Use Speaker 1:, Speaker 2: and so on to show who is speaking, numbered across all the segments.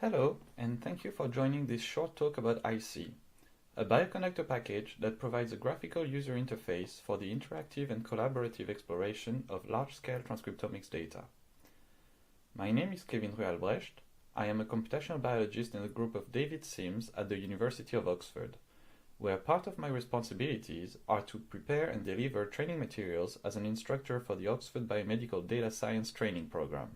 Speaker 1: Hello, and thank you for joining this short talk about iSEE, a bioconductor package that provides a graphical user interface for the interactive and collaborative exploration of large-scale transcriptomics data. My name is Rue-Albrecht. I am a computational biologist in the group of David Sims at the University of Oxford, where part of my responsibilities are to prepare and deliver training materials as an instructor for the Oxford Biomedical Data Science Training Program.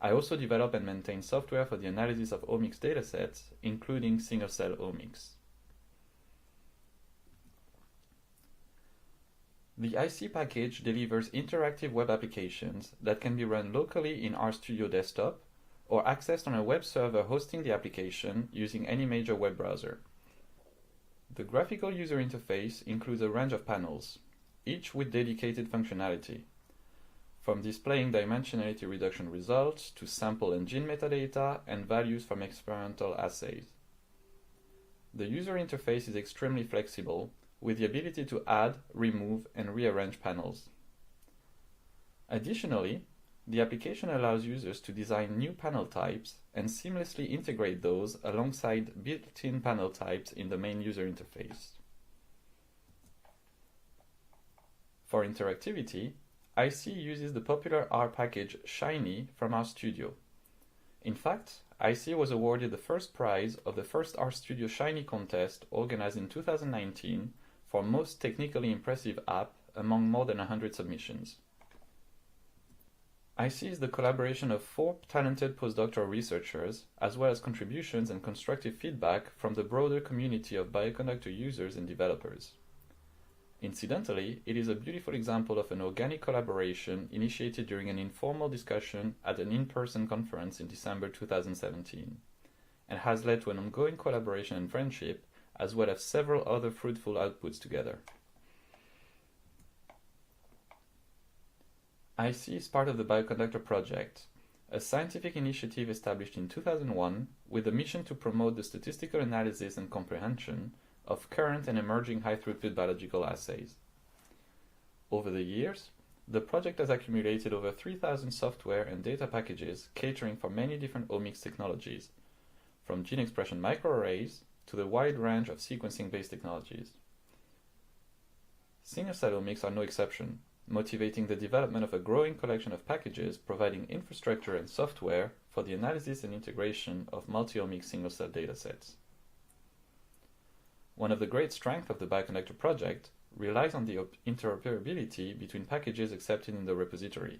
Speaker 1: I also develop and maintain software for the analysis of omics datasets, including single-cell omics. The iSEE package delivers interactive web applications that can be run locally in RStudio Desktop or accessed on a web server hosting the application using any major web browser. The graphical user interface includes a range of panels, each with dedicated functionality, from displaying dimensionality reduction results to sample and gene metadata and values from experimental assays. The user interface is extremely flexible, with the ability to add, remove, and rearrange panels. Additionally, the application allows users to design new panel types and seamlessly integrate those alongside built-in panel types in the main user interface. For interactivity, iSEE uses the popular R package Shiny from RStudio. In fact, iSEE was awarded the first prize of the first RStudio Shiny contest organized in 2019 for most technically impressive app among more than 100 submissions. iSEE is the collaboration of 4 talented postdoctoral researchers, as well as contributions and constructive feedback from the broader community of bioconductor users and developers. Incidentally, it is a beautiful example of an organic collaboration initiated during an informal discussion at an in-person conference in December 2017, and has led to an ongoing collaboration and friendship, as well as several other fruitful outputs together. iSEE is part of the Bioconductor Project, a scientific initiative established in 2001 with the mission to promote the statistical analysis and comprehension of current and emerging high-throughput biological assays. Over the years, the project has accumulated over 3,000 software and data packages catering for many different omics technologies, from gene expression microarrays to the wide range of sequencing-based technologies. Single-cell omics are no exception, motivating the development of a growing collection of packages providing infrastructure and software for the analysis and integration of multi-omic single-cell datasets. One of the great strengths of the Bioconductor project relies on the interoperability between packages accepted in the repository,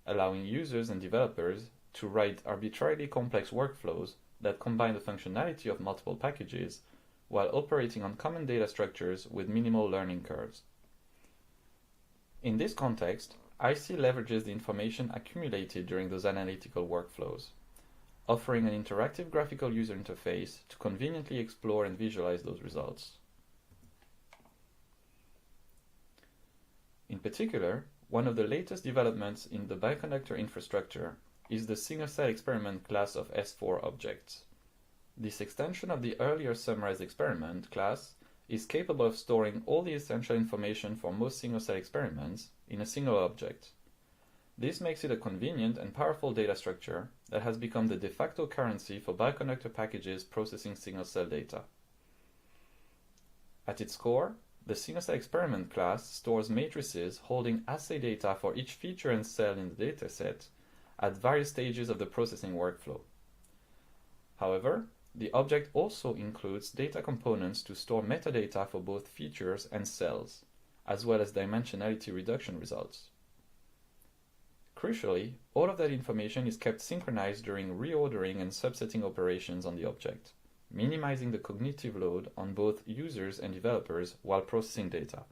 Speaker 1: allowing users and developers to write arbitrarily complex workflows that combine the functionality of multiple packages while operating on common data structures with minimal learning curves. In this context, iSEE leverages the information accumulated during those analytical workflows, offering an interactive graphical user interface to conveniently explore and visualize those results. In particular, one of the latest developments in the bioconductor infrastructure is the single-cell experiment class of S4 objects. This extension of the earlier summarized experiment class is capable of storing all the essential information for most single-cell experiments in a single object. This makes it a convenient and powerful data structure that has become the de facto currency for bioconductor packages processing single-cell data. At its core, the single-cell experiment class stores matrices holding assay data for each feature and cell in the dataset at various stages of the processing workflow. However, the object also includes data components to store metadata for both features and cells, as well as dimensionality reduction results. Crucially, all of that information is kept synchronized during reordering and subsetting operations on the object, minimizing the cognitive load on both users and developers while processing data.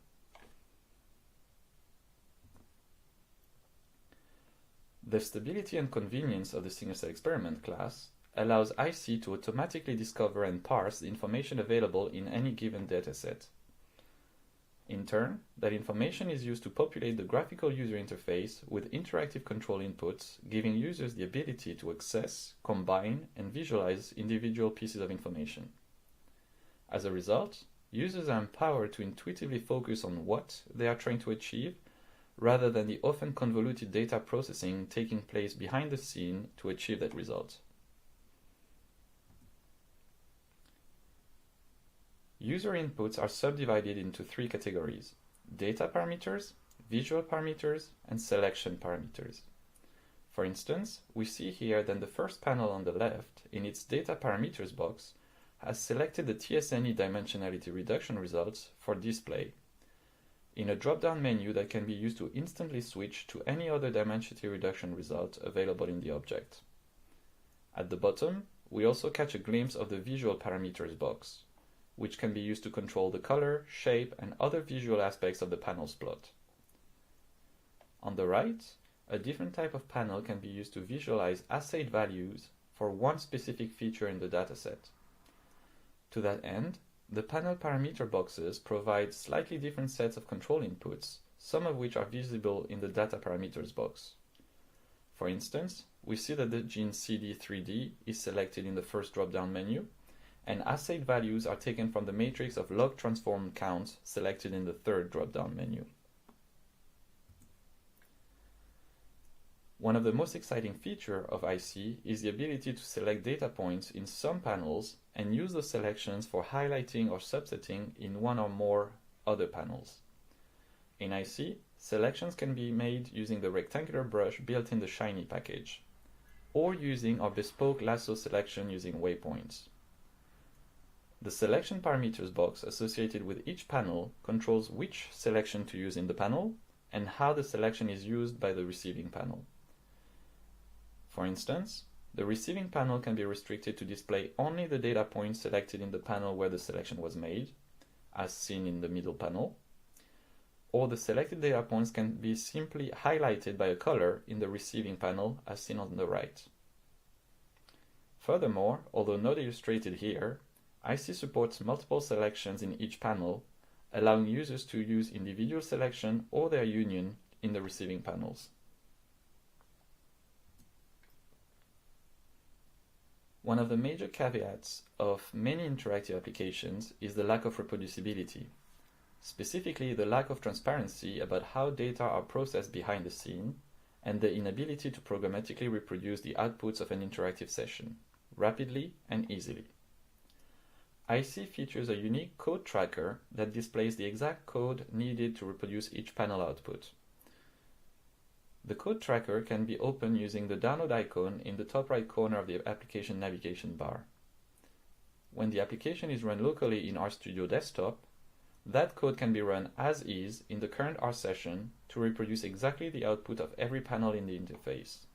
Speaker 1: The stability and convenience of the single-cell experiment class allows iSEE to automatically discover and parse the information available in any given dataset. In turn, that information is used to populate the graphical user interface with interactive control inputs, giving users the ability to access, combine, and visualize individual pieces of information. As a result, users are empowered to intuitively focus on what they are trying to achieve, rather than the often convoluted data processing taking place behind the scene to achieve that result. User inputs are subdivided into three categories: data parameters, visual parameters, and selection parameters. For instance, we see here that the first panel on the left, in its data parameters box, has selected the TSNE dimensionality reduction results for display in a drop-down menu that can be used to instantly switch to any other dimensionality reduction result available in the object. At the bottom, we also catch a glimpse of the visual parameters box, which can be used to control the color, shape, and other visual aspects of the panel's plot. On the right, a different type of panel can be used to visualize assayed values for one specific feature in the dataset. To that end, the panel parameter boxes provide slightly different sets of control inputs, some of which are visible in the data parameters box. For instance, we see that the gene CD3D is selected in the first drop-down menu, and assayed values are taken from the matrix of log transform counts selected in the third drop-down menu. One of the most exciting features of iSEE is the ability to select data points in some panels and use those selections for highlighting or subsetting in one or more other panels. In iSEE, selections can be made using the rectangular brush built in the Shiny package, or using our bespoke lasso selection using waypoints. The selection parameters box associated with each panel controls which selection to use in the panel and how the selection is used by the receiving panel. For instance, the receiving panel can be restricted to display only the data points selected in the panel where the selection was made, as seen in the middle panel, or the selected data points can be simply highlighted by a color in the receiving panel, as seen on the right. Furthermore, although not illustrated here, iSEE supports multiple selections in each panel, allowing users to use individual selection or their union in the receiving panels. One of the major caveats of many interactive applications is the lack of reproducibility, specifically the lack of transparency about how data are processed behind the scene and the inability to programmatically reproduce the outputs of an interactive session, rapidly and easily. iSEE features a unique code tracker that displays the exact code needed to reproduce each panel output. The code tracker can be opened using the download icon in the top right corner of the application navigation bar. When the application is run locally in RStudio Desktop, that code can be run as is in the current R session to reproduce exactly the output of every panel in the interface.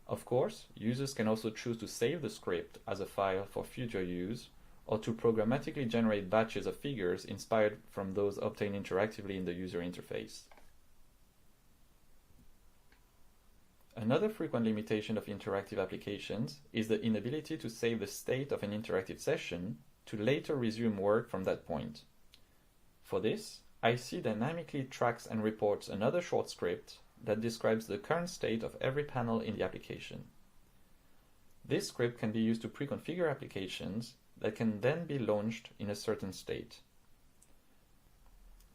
Speaker 1: Of course, users can also choose to save the script as a file for future use, or to programmatically generate batches of figures inspired from those obtained interactively in the user interface. Another frequent limitation of interactive applications is the inability to save the state of an interactive session to later resume work from that point. For this, iSEE dynamically tracks and reports another short script that describes the current state of every panel in the application. This script can be used to pre-configure applications that can then be launched in a certain state.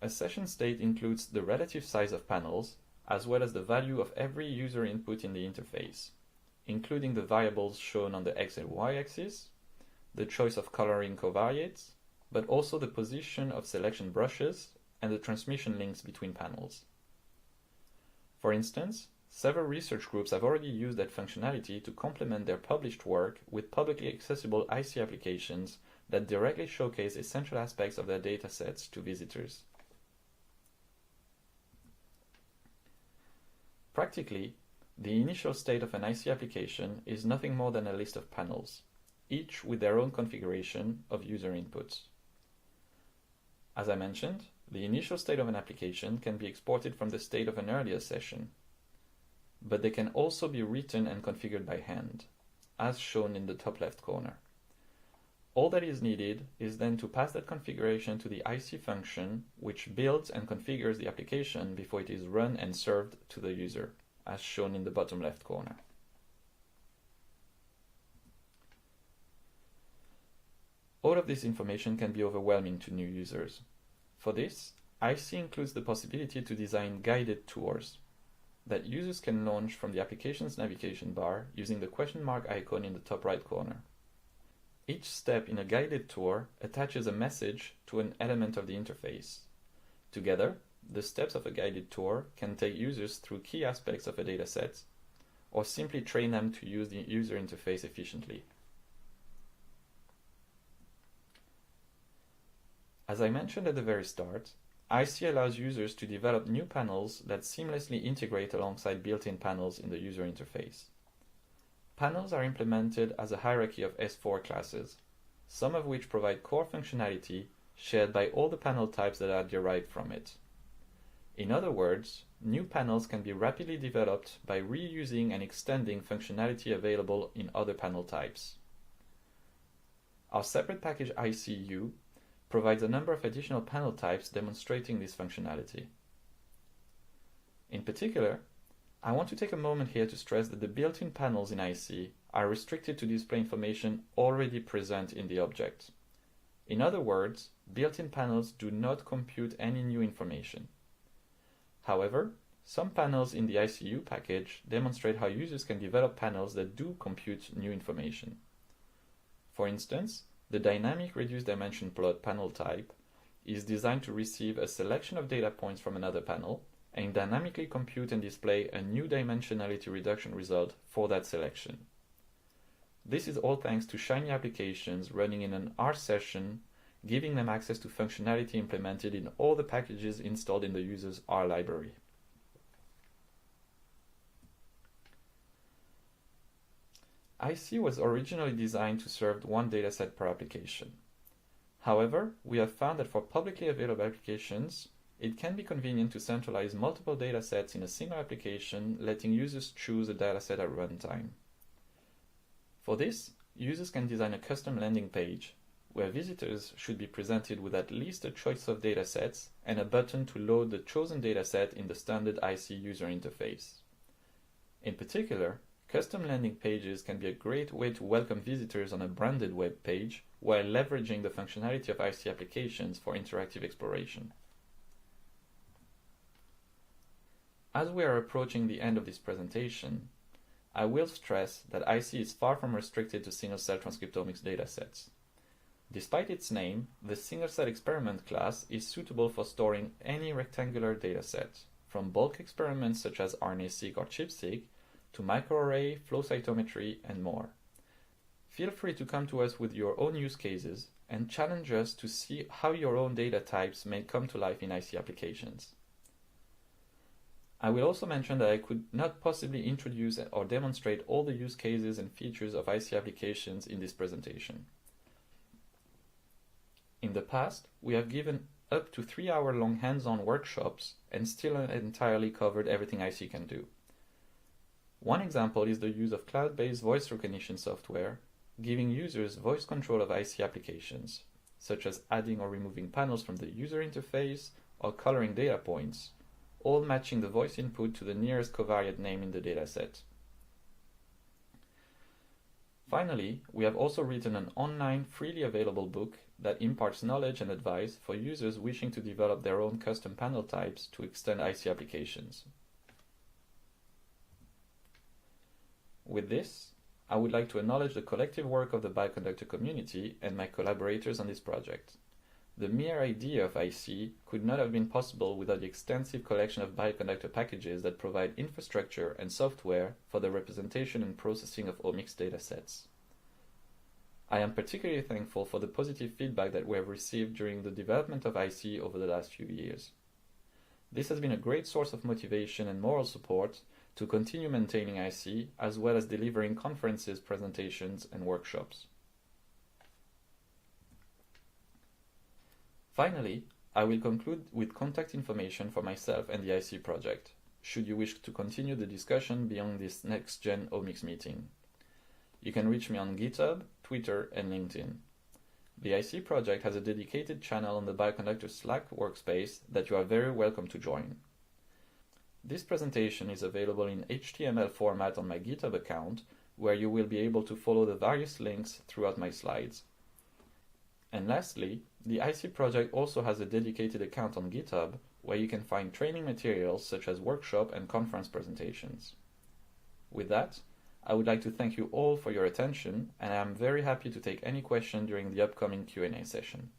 Speaker 1: A session state includes the relative size of panels, as well as the value of every user input in the interface, including the variables shown on the X and Y axis, the choice of coloring covariates, but also the position of selection brushes and the transmission links between panels. For instance, several research groups have already used that functionality to complement their published work with publicly accessible iSEE applications that directly showcase essential aspects of their datasets to visitors. Practically, the initial state of an iSEE application is nothing more than a list of panels, each with their own configuration of user inputs. As I mentioned, the initial state of an application can be exported from the state of an earlier session, but they can also be written and configured by hand, as shown in the top left corner. All that is needed is then to pass that configuration to the iSEE function, which builds and configures the application before it is run and served to the user, as shown in the bottom left corner. All of this information can be overwhelming to new users. For this, iSEE includes the possibility to design guided tours that users can launch from the application's navigation bar using the question mark icon in the top right corner. Each step in a guided tour attaches a message to an element of the interface. Together, the steps of a guided tour can take users through key aspects of a dataset, or simply train them to use the user interface efficiently. As I mentioned at the very start, iSEE allows users to develop new panels that seamlessly integrate alongside built-in panels in the user interface. Panels are implemented as a hierarchy of S4 classes, some of which provide core functionality shared by all the panel types that are derived from it. In other words, new panels can be rapidly developed by reusing and extending functionality available in other panel types. Our separate package iSEE provides a number of additional panel types demonstrating this functionality. In particular, I want to take a moment here to stress that the built-in panels in iSEE are restricted to display information already present in the object. In other words, built-in panels do not compute any new information. However, some panels in the iSEE package demonstrate how users can develop panels that do compute new information. For instance, the dynamic reduced dimension plot panel type is designed to receive a selection of data points from another panel and dynamically compute and display a new dimensionality reduction result for that selection. This is all thanks to Shiny applications running in an R session, giving them access to functionality implemented in all the packages installed in the user's R library. iSEE was originally designed to serve one dataset per application. However, we have found that for publicly available applications, it can be convenient to centralize multiple datasets in a single application, letting users choose a dataset at runtime. For this, users can design a custom landing page, where visitors should be presented with at least a choice of datasets and a button to load the chosen dataset in the standard iSEE user interface. In particular, custom landing pages can be a great way to welcome visitors on a branded web page while leveraging the functionality of iSEE applications for interactive exploration. As we are approaching the end of this presentation, I will stress that iSEE is far from restricted to single-cell transcriptomics datasets. Despite its name, the single-cell experiment class is suitable for storing any rectangular dataset, from bulk experiments such as RNA-seq or ChIP-seq to microarray, flow cytometry, and more. Feel free to come to us with your own use cases and challenge us to see how your own data types may come to life in iSEE applications. I will also mention that I could not possibly introduce or demonstrate all the use cases and features of iSEE applications in this presentation. In the past, we have given up to 3-hour-long hands-on workshops and still entirely covered everything iSEE can do. One example is the use of cloud-based voice recognition software, giving users voice control of iSEE applications, such as adding or removing panels from the user interface or coloring data points, all matching the voice input to the nearest covariate name in the dataset. Finally, we have also written an online, freely available book that imparts knowledge and advice for users wishing to develop their own custom panel types to extend iSEE applications. With this, I would like to acknowledge the collective work of the bioconductor community and my collaborators on this project. The mere idea of iSEE could not have been possible without the extensive collection of bioconductor packages that provide infrastructure and software for the representation and processing of omics datasets. I am particularly thankful for the positive feedback that we have received during the development of iSEE over the last few years. This has been a great source of motivation and moral support to continue maintaining iSEE, as well as delivering conferences, presentations, and workshops. Finally, I will conclude with contact information for myself and the iSEE project, should you wish to continue the discussion beyond this NextGen Omics meeting. You can reach me on GitHub, Twitter, and LinkedIn. The iSEE project has a dedicated channel on the Bioconductor Slack workspace that you are very welcome to join. This presentation is available in HTML format on my GitHub account, where you will be able to follow the various links throughout my slides. And lastly, the iSEE project also has a dedicated account on GitHub, where you can find training materials such as workshop and conference presentations. With that, I would like to thank you all for your attention, and I am very happy to take any question during the upcoming Q&A session.